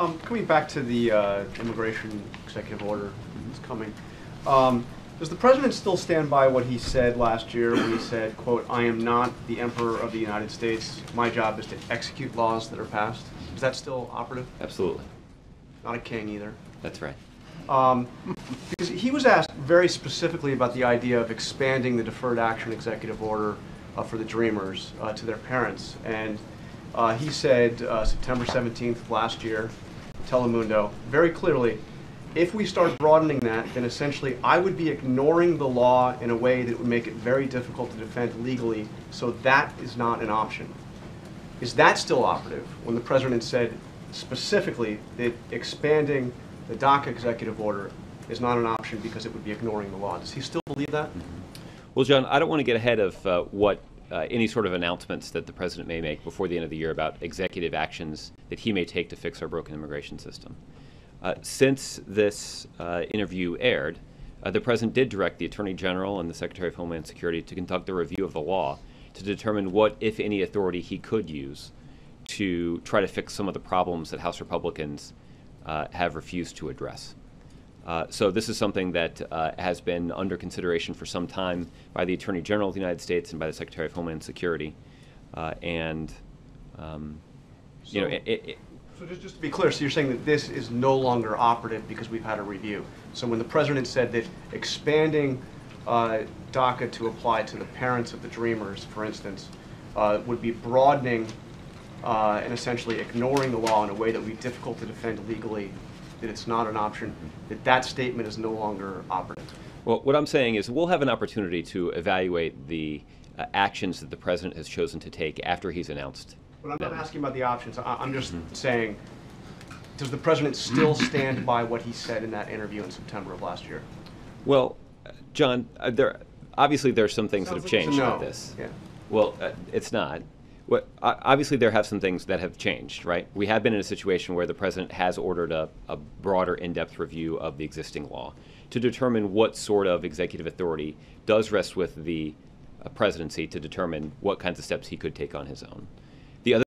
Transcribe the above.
Coming back to the immigration executive order that's coming, does the president still stand by what he said last year when he said, quote, "I am not the emperor of the United States. My job is to execute laws that are passed"? Is that still operative? Absolutely. Not a king either. That's right. Because he was asked very specifically about the idea of expanding the deferred action executive order for the Dreamers to their parents. And he said September 17th of last year, Telemundo, very clearly, if we start broadening that, then essentially I would be ignoring the law in a way that would make it very difficult to defend legally, so that is not an option. Is that still operative when the president said specifically that expanding the DACA executive order is not an option because it would be ignoring the law? Does he still believe that? Well, John, I don't want to get ahead of what any sort of announcements that the president may make before the end of the year about executive actions that he may take to fix our broken immigration system. Since this interview aired, the president did direct the Attorney General and the Secretary of Homeland Security to conduct a review of the law to determine what, if any, authority he could use to try to fix some of the problems that House Republicans have refused to address. So this is something that has been under consideration for some time by the Attorney General of the United States and by the Secretary of Homeland Security. So just to be clear, so you're saying that this is no longer operative because we've had a review. So when the president said that expanding DACA to apply to the parents of the Dreamers, for instance, would be broadening and essentially ignoring the law in a way that would be difficult to defend legally, that it's not an option, that statement is no longer operative? Well, what I'm saying is we'll have an opportunity to evaluate the actions that the president has chosen to take after he's announced. But I'm not asking about the options. I'm just saying, does the president still stand by what he said in that interview in September of last year? Well, John, obviously there are some things that have changed about this. Yeah. Well, it's not. Obviously, there have some things that have changed, right? We have been in a situation where the president has ordered a broader, in-depth review of the existing law to determine what sort of executive authority does rest with the presidency to determine what kinds of steps he could take on his own.